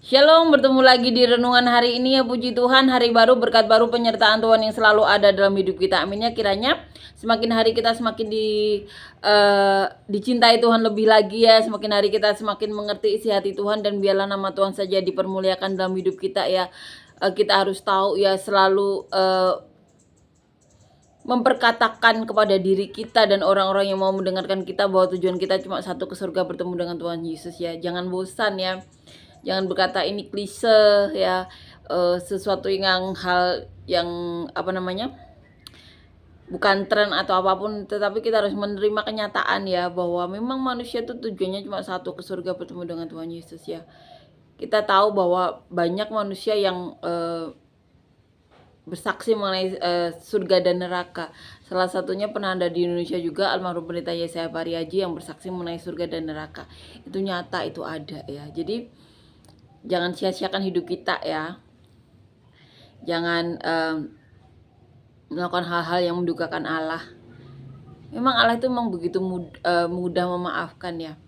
Shalom, bertemu lagi di renungan hari ini ya, puji Tuhan, hari baru, berkat baru, penyertaan Tuhan yang selalu ada dalam hidup kita. Amin ya, kiranya semakin hari kita semakin dicintai Tuhan lebih lagi ya, semakin hari kita semakin mengerti isi hati Tuhan, dan biarlah nama Tuhan saja dipermuliakan dalam hidup kita ya. Kita harus tahu ya, selalu memperkatakan kepada diri kita dan orang-orang yang mau mendengarkan kita bahwa tujuan kita cuma satu, ke surga bertemu dengan Tuhan Yesus ya. Jangan bosan ya. Jangan berkata ini klise ya, sesuatu yang hal yang bukan tren atau apapun, tetapi kita harus menerima kenyataan ya, bahwa memang manusia itu tujuannya cuma satu, ke surga bertemu dengan Tuhan Yesus ya. Kita tahu bahwa banyak manusia yang bersaksi mengenai surga dan neraka. Salah satunya pernah ada di Indonesia juga, almarhum pendeta Yesaya Pariaji, yang bersaksi mengenai surga dan neraka. Itu nyata, itu ada ya. Jadi jangan sia-siakan hidup kita ya. Jangan melakukan hal-hal yang mendukakan Allah. Memang Allah itu memang begitu mudah memaafkan ya.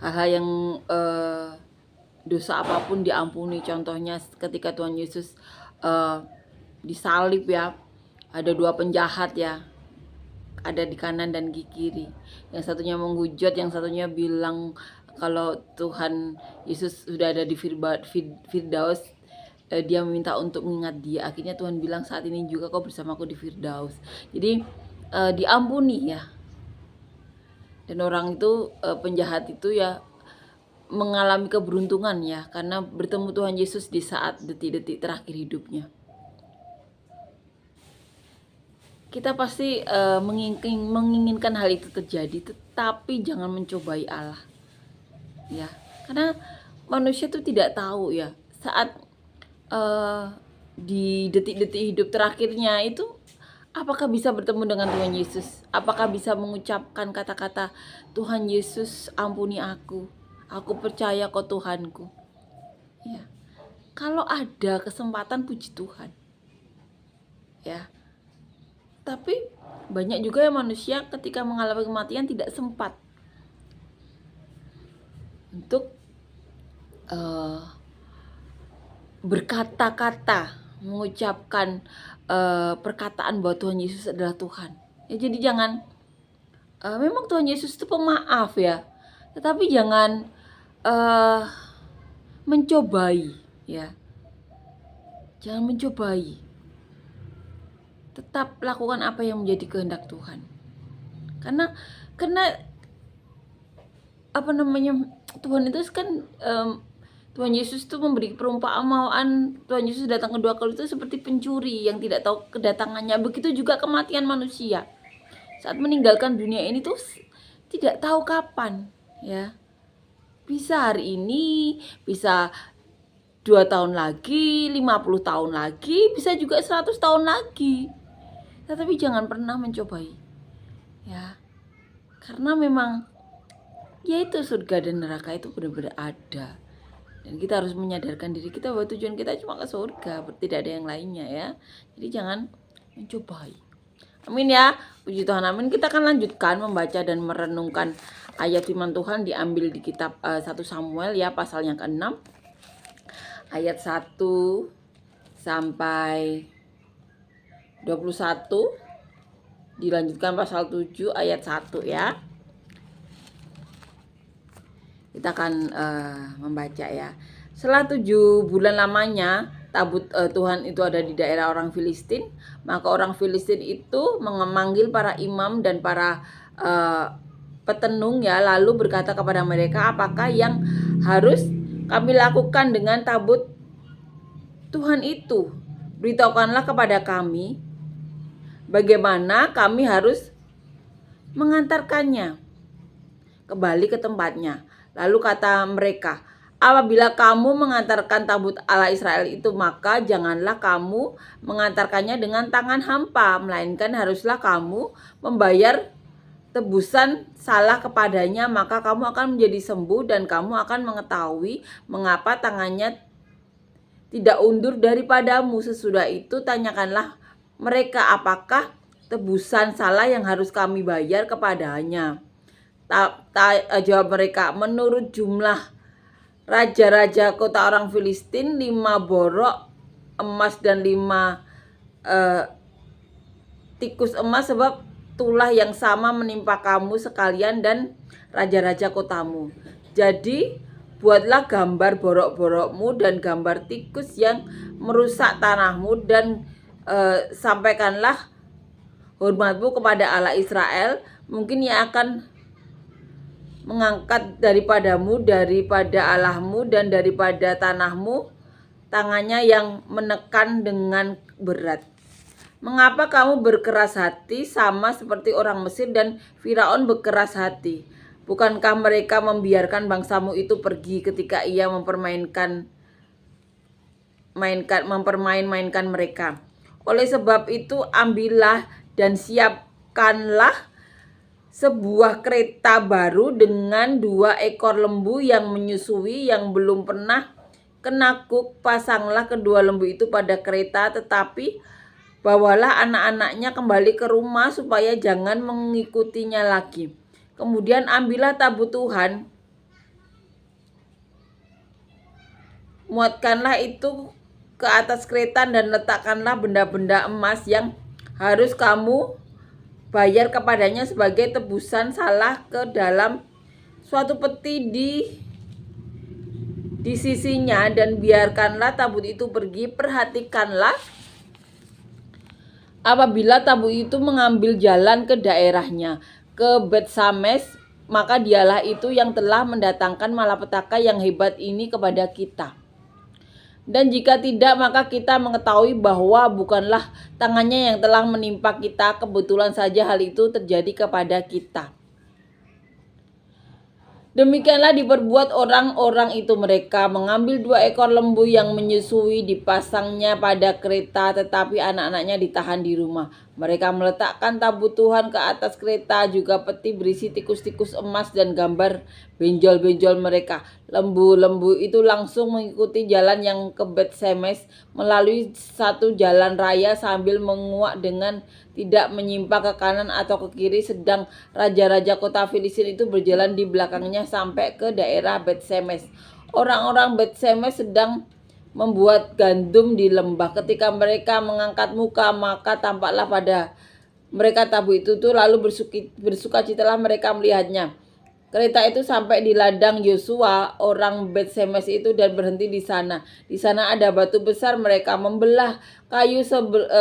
Hal-hal yang dosa apapun diampuni. Contohnya ketika Tuhan Yesus disalib ya, ada dua penjahat ya, ada di kanan dan di kiri. Yang satunya menghujat, yang satunya bilang kalau Tuhan Yesus sudah ada di Firdaus, dia meminta untuk mengingat dia. Akhirnya Tuhan bilang, saat ini juga kau bersamaku di Firdaus. Jadi diampuni ya. Dan orang itu, penjahat itu ya, mengalami keberuntungan ya, karena bertemu Tuhan Yesus di saat detik-detik terakhir hidupnya. Kita pasti menginginkan hal itu terjadi, tetapi jangan mencobai Allah ya, karena manusia itu tidak tahu ya, saat di detik-detik hidup terakhirnya itu, apakah bisa bertemu dengan Tuhan Yesus, apakah bisa mengucapkan kata-kata, Tuhan Yesus ampuni aku percaya kau Tuhanku ya. Kalau ada kesempatan, puji Tuhan ya. Tapi banyak juga yang manusia ketika mengalami kematian tidak sempat untuk berkata-kata, mengucapkan perkataan bahwa Tuhan Yesus adalah Tuhan ya. Jadi jangan, memang Tuhan Yesus itu pemaaf ya, tetapi jangan mencobai ya. Jangan mencobai. Tetap lakukan apa yang menjadi kehendak Tuhan. Karena Tuhan itu kan, Tuhan Yesus itu memberi perumpamaan. Tuhan Yesus datang kedua kali itu seperti pencuri yang tidak tahu kedatangannya. Begitu juga kematian manusia. Saat meninggalkan dunia ini tuh tidak tahu kapan ya. Bisa hari ini, bisa 2 tahun lagi, 50 tahun lagi, bisa juga 100 tahun lagi. Tetapi jangan pernah mencobai ya. Karena memang yaitu surga dan neraka itu benar-benar ada. Dan kita harus menyadarkan diri kita bahwa tujuan kita cuma ke surga, tidak ada yang lainnya ya. Jadi jangan mencobai. Amin ya, puji Tuhan, amin. Kita akan lanjutkan membaca dan merenungkan ayat firman Tuhan, diambil di kitab 1 Samuel ya, pasal yang ke-6, ayat 1 sampai 21, dilanjutkan pasal 7 ayat 1 ya. Kita akan membaca ya. Setelah 7 bulan lamanya tabut Tuhan itu ada di daerah orang Filistin, maka orang Filistin itu memanggil para imam dan para petenung ya, lalu berkata kepada mereka, apakah yang harus kami lakukan dengan tabut Tuhan itu? Beritahukanlah kepada kami bagaimana kami harus mengantarkannya kembali ke tempatnya. Lalu kata mereka, apabila kamu mengantarkan tabut Allah Israel itu, maka janganlah kamu mengantarkannya dengan tangan hampa, melainkan haruslah kamu membayar tebusan salah kepadanya, maka kamu akan menjadi sembuh dan kamu akan mengetahui mengapa tangannya tidak undur daripadamu. Sesudah itu tanyakanlah mereka, apakah tebusan salah yang harus kami bayar kepadanya? Jawab mereka, menurut jumlah raja-raja kota orang Filistin 5 borok emas dan 5 tikus emas, sebab tulah yang sama menimpa kamu sekalian dan raja-raja kotamu. Jadi buatlah gambar borok-borokmu dan gambar tikus yang merusak tanahmu, dan sampaikanlah hormatmu kepada Allah Israel. Mungkin ia akan mengangkat daripadamu, daripada Allahmu dan daripada tanahmu tangannya yang menekan dengan berat. Mengapa kamu berkeras hati sama seperti orang Mesir dan Firaun berkeras hati? Bukankah mereka membiarkan bangsamu itu pergi ketika ia mempermainkan mereka? Oleh sebab itu ambillah dan siapkanlah sebuah kereta baru dengan 2 ekor lembu yang menyusui yang belum pernah kenakuk. Pasanglah kedua lembu itu pada kereta, tetapi bawalah anak-anaknya kembali ke rumah supaya jangan mengikutinya lagi. Kemudian ambillah tabut Tuhan, muatkanlah itu ke atas kereta dan letakkanlah benda-benda emas yang harus kamu bayar kepadanya sebagai tebusan salah ke dalam suatu peti di sisinya, dan biarkanlah tabut itu pergi. Perhatikanlah, apabila tabut itu mengambil jalan ke daerahnya, ke Bet-Sames, maka dialah itu yang telah mendatangkan malapetaka yang hebat ini kepada kita. Dan jika tidak, maka kita mengetahui bahwa bukanlah tangannya yang telah menimpa kita, kebetulan saja hal itu terjadi kepada kita. Demikianlah diperbuat orang-orang itu. Mereka mengambil 2 ekor lembu yang menyusui, dipasangnya pada kereta, tetapi anak-anaknya ditahan di rumah. Mereka meletakkan tabut Tuhan ke atas kereta, juga peti berisi tikus-tikus emas dan gambar benjol-benjol mereka. Lembu-lembu itu langsung mengikuti jalan yang ke Bet-Semes melalui satu jalan raya sambil menguak dengan tidak menyimpang ke kanan atau ke kiri, sedang raja-raja kota Filistin itu berjalan di belakangnya sampai ke daerah Bet-Semes. Orang-orang Bet-Semes sedang membuat gandum di lembah. Ketika mereka mengangkat muka, maka tampaklah pada mereka tabut itu tuh, lalu bersukacitalah mereka melihatnya. Kereta itu sampai di ladang Yosua orang Bet-Semes itu dan berhenti di sana. Di sana ada batu besar. Mereka membelah kayu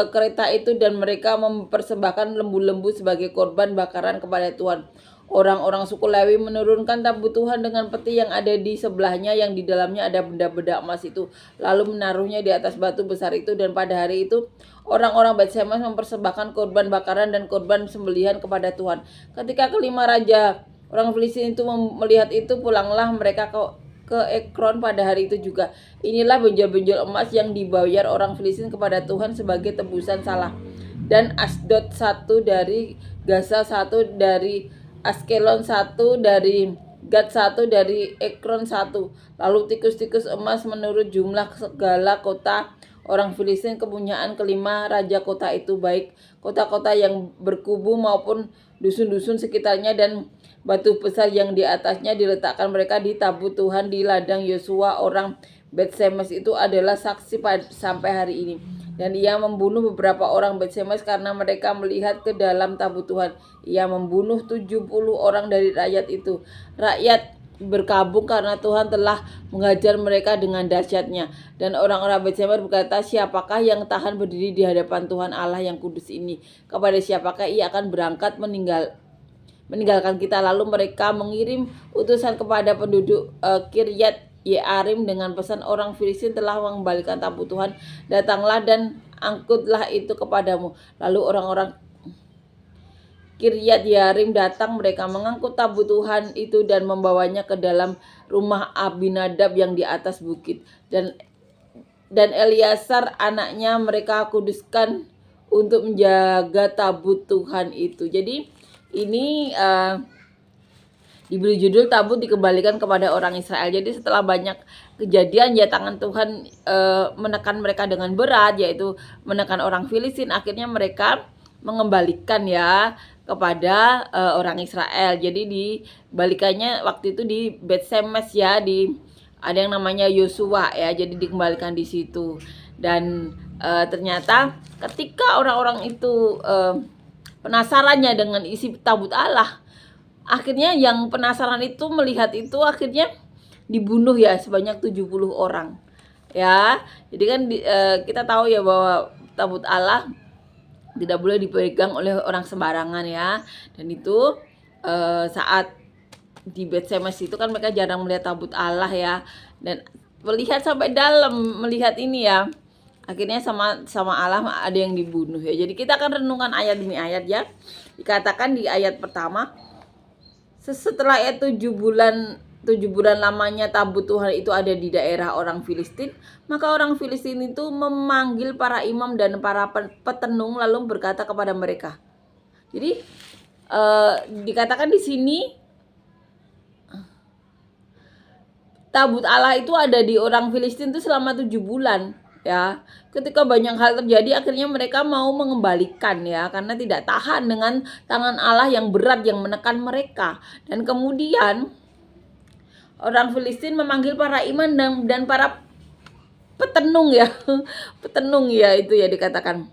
kereta itu dan mereka mempersembahkan lembu-lembu sebagai korban bakaran kepada Tuhan. Orang-orang suku Lewi menurunkan tabut Tuhan dengan peti yang ada di sebelahnya, yang di dalamnya ada benda-benda emas itu, lalu menaruhnya di atas batu besar itu. Dan pada hari itu orang-orang Bet-Semes mempersembahkan korban bakaran dan korban sembelihan kepada Tuhan. Ketika kelima raja orang Filistin itu melihat itu, pulanglah mereka ke Ekron pada hari itu juga. Inilah benjol-benjol emas yang dibayar orang Filistin kepada Tuhan sebagai tebusan salah. Dan Asdod 1 dari Gaza 1 dari Askelon 1 dari Gad 1 dari Ekron 1. Lalu tikus-tikus emas menurut jumlah segala kota orang Filistin, kepunyaan kelima raja kota itu, baik kota-kota yang berkubu maupun dusun-dusun sekitarnya, dan batu besar yang di atasnya diletakkan mereka di tabut Tuhan di ladang Yosua orang Bet-Semes itu adalah saksi sampai hari ini. Dan ia membunuh beberapa orang Bet-Semes karena mereka melihat ke dalam tabut Tuhan. Ia membunuh 70 orang dari rakyat itu. Rakyat berkabung karena Tuhan telah mengajar mereka dengan dahsyatnya. Dan orang-orang Bet-Semes berkata, siapakah yang tahan berdiri di hadapan Tuhan Allah yang kudus ini? Kepada siapakah ia akan berangkat meninggalkan kita? Lalu mereka mengirim utusan kepada penduduk Kiryat Yearim dengan pesan, orang Filistin telah mengembalikan tabut Tuhan, datanglah dan angkutlah itu kepadamu. Lalu orang-orang Kiryat Yearim datang, mereka mengangkut tabut Tuhan itu dan membawanya ke dalam rumah Abinadab yang di atas bukit. Dan Eliasar anaknya mereka kuduskan untuk menjaga tabut Tuhan itu. Jadi ini diberi judul tabut dikembalikan kepada orang Israel. Jadi setelah banyak kejadian ya tangan Tuhan menekan mereka dengan berat, yaitu menekan orang Filistin, akhirnya mereka mengembalikan ya kepada orang Israel. Jadi dibalikannya waktu itu di Bet-Semes ya, di ada yang namanya Yosua ya, jadi dikembalikan di situ. Dan ternyata ketika orang-orang itu penasarannya dengan isi tabut Allah, akhirnya yang penasaran itu melihat itu akhirnya dibunuh ya sebanyak 70 orang ya. Jadi kan kita tahu ya bahwa tabut Allah tidak boleh dipegang oleh orang sembarangan ya. Dan itu saat di Betsemes itu kan mereka jarang melihat tabut Allah ya, dan melihat sampai dalam, melihat ini ya, akhirnya sama Allah ada yang dibunuh ya. Jadi kita akan renungkan ayat demi ayat ya. Dikatakan di ayat pertama, setelah 7 bulan lamanya tabut Tuhan itu ada di daerah orang Filistin, maka orang Filistin itu memanggil para imam dan para petenung lalu berkata kepada mereka. Jadi dikatakan di sini tabut Allah itu ada di orang Filistin itu selama 7 bulan ya. Ketika banyak hal terjadi, akhirnya mereka mau mengembalikan ya, karena tidak tahan dengan tangan Allah yang berat yang menekan mereka. Dan kemudian orang Filistin memanggil para imam dan para petenung ya. Petenung ya, itu ya dikatakan.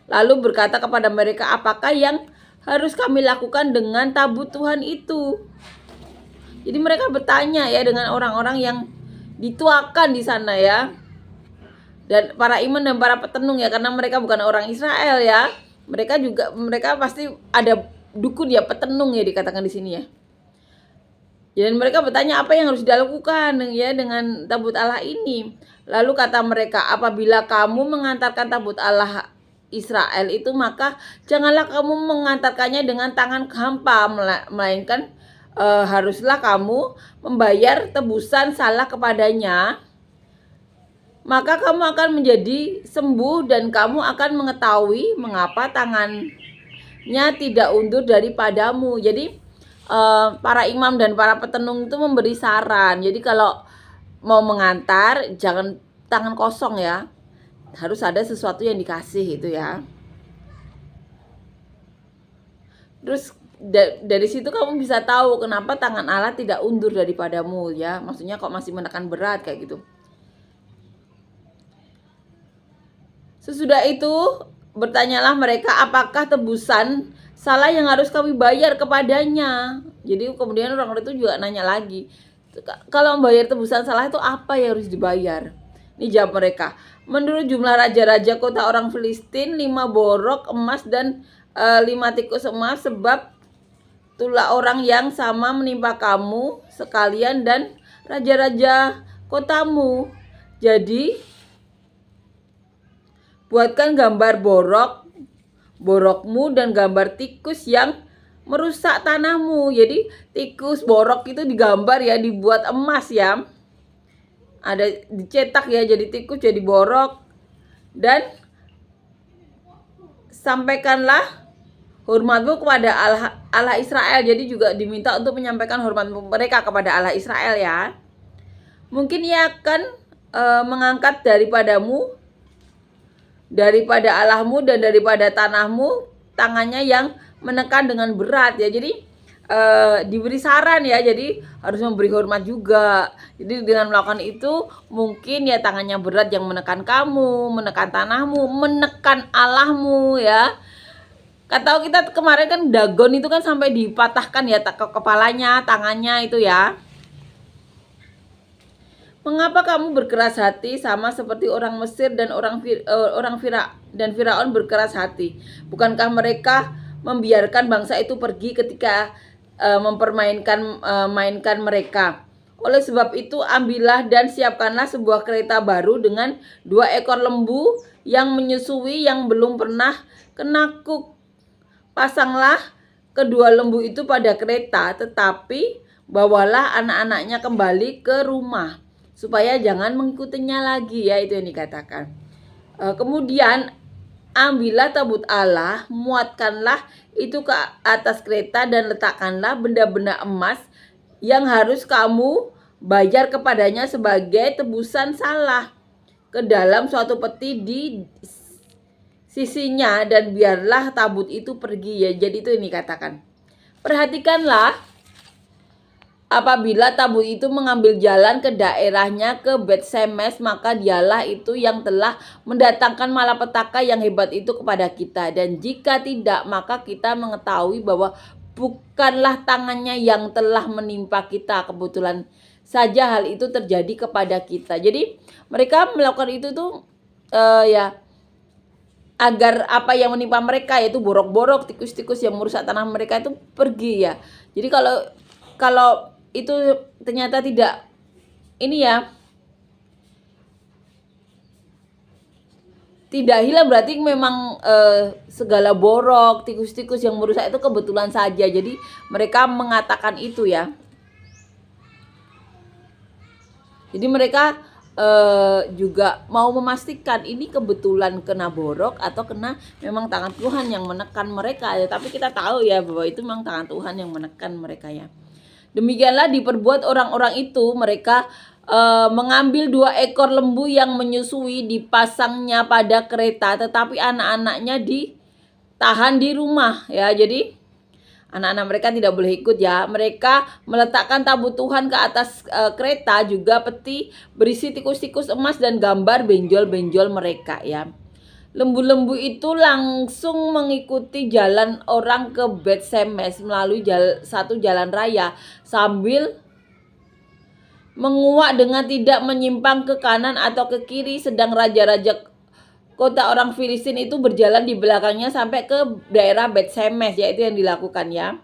Lalu berkata kepada mereka, apakah yang harus kami lakukan dengan tabut Tuhan itu? Jadi mereka bertanya ya dengan orang-orang yang dituakan di sana ya. Dan para imam dan para petenung ya, karena mereka bukan orang Israel ya. Mereka pasti ada dukun ya, petenung ya dikatakan di sini ya. Dan mereka bertanya apa yang harus dilakukan ya dengan tabut Allah ini. Lalu kata mereka, apabila kamu mengantarkan tabut Allah Israel itu, maka janganlah kamu mengantarkannya dengan tangan hampa, melainkan haruslah kamu membayar tebusan salah kepadanya. Maka kamu akan menjadi sembuh dan kamu akan mengetahui mengapa tangannya tidak undur daripadamu. Jadi para imam dan para petenung itu memberi saran. Jadi kalau mau mengantar jangan tangan kosong ya, harus ada sesuatu yang dikasih itu ya. Terus dari situ kamu bisa tahu kenapa tangan Allah tidak undur daripadamu ya. Maksudnya kok masih menekan berat kayak gitu. Sesudah itu bertanyalah mereka, apakah tebusan salah yang harus kami bayar kepadanya? Jadi kemudian orang-orang itu juga nanya lagi, kalau membayar tebusan salah itu apa yang harus dibayar? Ini jawab mereka, menurut jumlah raja-raja kota orang Filistin, 5 borok emas dan 5 tikus emas, sebab itulah orang yang sama menimpa kamu sekalian dan raja-raja kotamu. Jadi buatkan gambar borokmu dan gambar tikus yang merusak tanahmu. Jadi tikus borok itu digambar ya, dibuat emas ya, ada dicetak ya, jadi tikus jadi borok. Dan sampaikanlah hormatmu kepada Allah Israel. Jadi juga diminta untuk menyampaikan hormat mereka kepada Allah Israel ya. Mungkin ia akan mengangkat daripada Allahmu dan daripada tanahmu tangannya yang menekan dengan berat ya. Jadi diberi saran ya, jadi harus memberi hormat juga. Jadi dengan melakukan itu mungkin ya tangannya berat yang menekan kamu, menekan tanahmu, menekan Allahmu ya. Kata kita kemarin kan Dagon itu kan sampai dipatahkan ya kepalanya, tangannya itu ya. Mengapa kamu berkeras hati sama seperti orang Mesir dan Firaun berkeras hati? Bukankah mereka membiarkan bangsa itu pergi ketika mainkan mereka? Oleh sebab itu ambillah dan siapkanlah sebuah kereta baru dengan 2 ekor lembu yang menyusui yang belum pernah kenakuk. Pasanglah kedua lembu itu pada kereta, tetapi bawalah anak-anaknya kembali ke rumah, supaya jangan mengikutinya lagi ya, itu yang dikatakan. Kemudian ambillah tabut Allah, muatkanlah itu ke atas kereta dan letakkanlah benda-benda emas yang harus kamu bayar kepadanya sebagai tebusan salah ke dalam suatu peti di sisinya, dan biarlah tabut itu pergi ya. Jadi itu yang dikatakan. Perhatikanlah apabila tabut itu mengambil jalan ke daerahnya ke Bet-Shemesh, maka dialah itu yang telah mendatangkan malapetaka yang hebat itu kepada kita. Dan jika tidak, maka kita mengetahui bahwa bukanlah tangannya yang telah menimpa kita. Kebetulan saja hal itu terjadi kepada kita. Jadi mereka melakukan itu tuh ya agar apa yang menimpa mereka, yaitu borok-borok, tikus-tikus yang merusak tanah mereka itu pergi ya. Jadi kalau itu ternyata tidak ini ya, tidak hilang, berarti memang segala borok, tikus-tikus yang merusak itu kebetulan saja. Jadi mereka mengatakan itu ya. Jadi mereka juga mau memastikan ini kebetulan kena borok atau kena memang tangan Tuhan yang menekan mereka ya. Tapi kita tahu ya bahwa itu memang tangan Tuhan yang menekan mereka ya. Demikianlah diperbuat orang-orang itu. Mereka mengambil 2 ekor lembu yang menyusui, dipasangnya pada kereta, tetapi anak-anaknya ditahan di rumah ya. Jadi anak-anak mereka tidak boleh ikut ya. Mereka meletakkan tabut Tuhan ke atas kereta, juga peti berisi tikus-tikus emas dan gambar benjol-benjol mereka ya. Lembu-lembu itu langsung mengikuti jalan orang ke Bet-Shemesh melalui satu jalan raya sambil menguak dengan tidak menyimpang ke kanan atau ke kiri, sedang raja-raja kota orang Filistin itu berjalan di belakangnya sampai ke daerah Bet-Shemesh, yaitu yang dilakukan ya.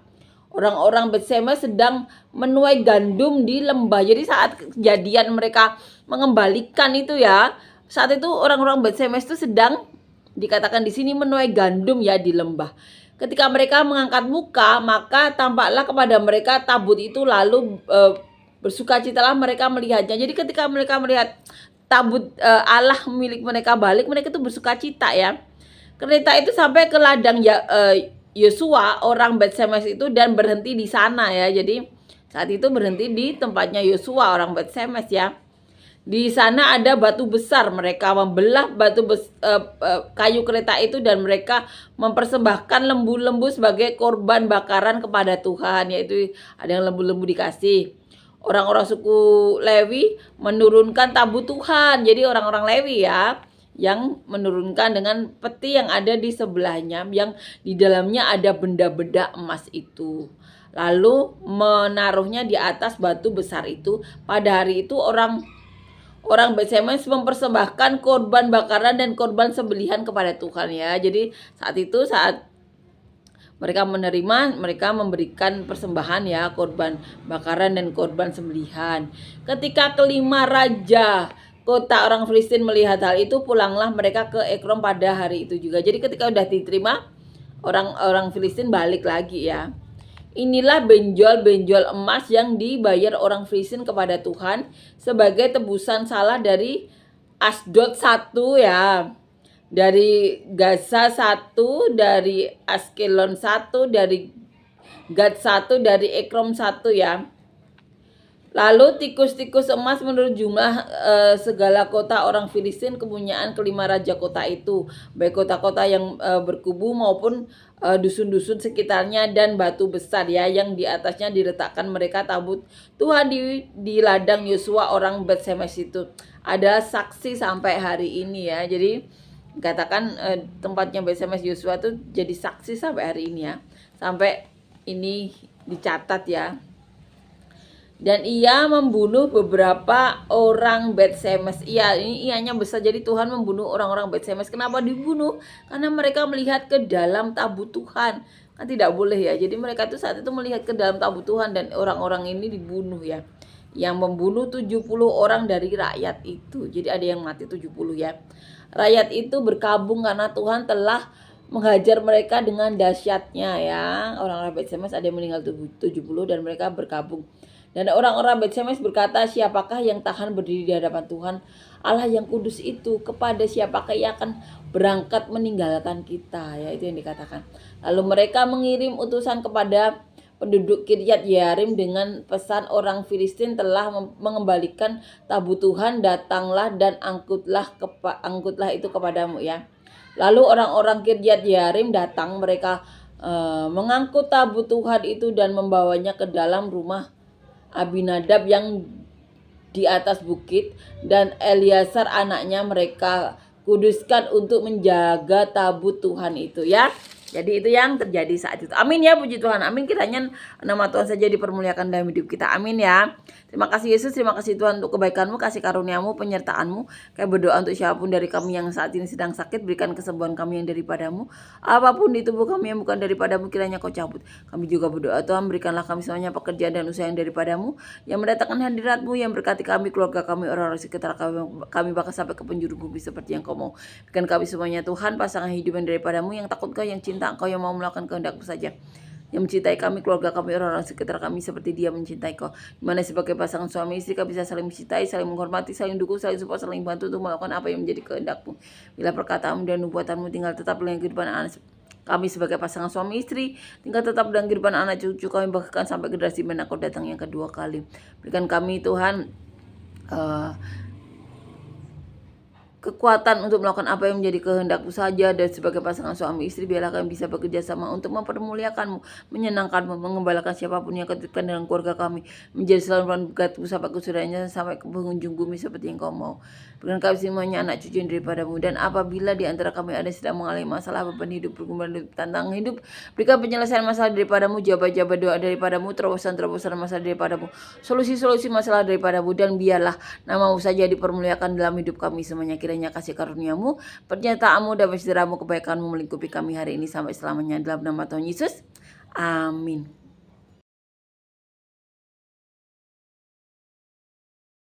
Orang-orang Bet-Shemesh sedang menuai gandum di lembah. Jadi saat kejadian mereka mengembalikan itu ya, saat itu orang-orang Bet-Shemesh itu sedang dikatakan di sini menuai gandum ya di lembah. Ketika mereka mengangkat muka, maka tampaklah kepada mereka tabut itu, lalu bersukacitalah mereka melihatnya. Jadi ketika mereka melihat tabut Allah milik mereka balik, mereka itu bersukacita ya. Kereta itu sampai ke ladang Yosua orang Bet-Shemesh itu dan berhenti di sana ya. Jadi saat itu berhenti di tempatnya Yosua orang Bet-Shemesh ya. Di sana ada batu besar, mereka membelah kayu kereta itu dan mereka mempersembahkan lembu-lembu sebagai korban bakaran kepada Tuhan, yaitu ada yang lembu-lembu dikasih. Orang-orang suku Lewi menurunkan tabut Tuhan. Jadi orang-orang Lewi ya yang menurunkan dengan peti yang ada di sebelahnya, yang di dalamnya ada benda-benda emas itu. Lalu menaruhnya di atas batu besar itu. Pada hari itu orang Bet-Shemesh mempersembahkan korban bakaran dan korban sembelihan kepada Tuhan ya. Jadi saat mereka menerima, mereka memberikan persembahan ya, korban bakaran dan korban sembelihan. Ketika kelima raja kota orang Filistin melihat hal itu, pulanglah mereka ke Ekron pada hari itu juga. Jadi ketika udah diterima, orang Filistin balik lagi ya. Inilah benjol-benjol emas yang dibayar orang Filistin kepada Tuhan sebagai tebusan salah dari Asdod 1 ya, dari Gaza 1, dari Askelon 1, dari Gad 1, dari Ekrom 1 ya. Lalu tikus-tikus emas menurut jumlah segala kota orang Filistin, kepunyaan kelima raja kota itu, baik kota-kota yang berkubu maupun dusun-dusun sekitarnya, dan batu besar ya yang di atasnya diletakkan mereka tabut Tuhan di ladang Yosua orang Bet-Shemesh itu. Ada saksi sampai hari ini ya. Jadi katakan tempatnya Bet-Shemesh Yosua itu jadi saksi sampai hari ini ya. Sampai ini dicatat ya. Dan ia membunuh beberapa orang Bet-Shemesh. Ianya besar. Jadi Tuhan membunuh orang-orang Bet-Shemesh. Kenapa dibunuh? Karena mereka melihat ke dalam tabut Tuhan. Kan tidak boleh ya. Jadi mereka tuh saat itu melihat ke dalam tabut Tuhan, dan orang-orang ini dibunuh ya. Yang membunuh 70 orang dari rakyat itu. Jadi ada yang mati 70 ya. Rakyat itu berkabung karena Tuhan telah menghajar mereka dengan dahsyatnya ya. Orang-orang Bet-Shemesh ada yang meninggal 70 dan mereka berkabung. Dan orang-orang Bet-Shemesh berkata, siapakah yang tahan berdiri di hadapan Tuhan Allah yang kudus itu? Kepada siapakah ia akan berangkat meninggalkan kita? Ya, itu yang dikatakan. Lalu mereka mengirim utusan kepada penduduk Kiryat Yearim dengan pesan, orang Filistin telah mengembalikan tabut Tuhan, datanglah dan angkutlah itu kepadamu ya. Lalu orang-orang Kiryat Yearim datang, mereka mengangkut tabut Tuhan itu dan membawanya ke dalam rumah Abinadab yang di atas bukit, dan Eliasar anaknya mereka kuduskan untuk menjaga tabut Tuhan itu ya. Jadi itu yang terjadi saat itu. Amin ya, puji Tuhan. Amin, kiranya nama Tuhan saja dipermuliakan dalam hidup kita. Amin ya. Terima kasih Yesus, terima kasih Tuhan untuk kebaikan-Mu, kasih karuniamu, penyertaan-Mu. Kayak berdoa untuk siapapun dari kami yang saat ini sedang sakit, berikan kesembuhan kami yang daripada-Mu. Apapun di tubuh kami yang bukan daripada-Mu, kiranya Kau cabut. Kami juga berdoa Tuhan, berikanlah kami semuanya pekerjaan dan usaha yang daripada-Mu, yang mendatangkan hadirat-Mu, yang berkati kami, keluarga kami, orang-orang sekitar kami bahkan sampai ke penjuru bumi seperti yang Kau mau. Berikan kami semuanya Tuhan, pasangan hidup yang daripada-Mu, yang takut Kau, yang cinta Engkau, yang mau melakukan kehendak-Mu saja, yang mencintai kami, keluarga kami, orang-orang sekitar kami seperti Dia mencintai Kau. Dimana sebagai pasangan suami istri kami bisa saling mencintai, saling menghormati, saling dukung, saling support, saling bantu untuk melakukan apa yang menjadi kehendak-Mu. Bila perkataan-Mu dan nubuatan-Mu tinggal tetap dalam kehidupan anak kami sebagai pasangan suami istri, tinggal tetap dalam kehidupan anak cucu kami, bahkan sampai generasi mana Kau datang yang kedua kali. Berikan kami Tuhan kekuatan untuk melakukan apa yang menjadi kehendak-Mu saja, dan sebagai pasangan suami istri biarlah kami bisa bekerja sama untuk mempermuliakan-Mu, menyenangkan-Mu, mengembalakan siapapun yang ketutupkan dalam keluarga kami, menjadi selalu berkat-Mu sampai ke sudahnya, sampai ke penghujung bumi seperti yang Kau mau. Berikan kami semuanya anak cucu yang daripada-Mu, dan apabila di antara kami ada yang sedang mengalami masalah, beban hidup, pergumulan hidup, tantangan hidup, berikan penyelesaian masalah daripada-Mu, jawaban-jawaban doa daripada-Mu, terobosan-terobosan masalah daripada-Mu, solusi-solusi masalah daripada-Mu, dan biarlah nama-Mu saja dipermuliakan dalam hidup kami semuanya. Kiranya kasih karuniamu, pernyataanmu, dan sejarahmu, kebaikanmu melingkupi kami hari ini sampai selamanya, dalam nama Tuhan Yesus. Amin.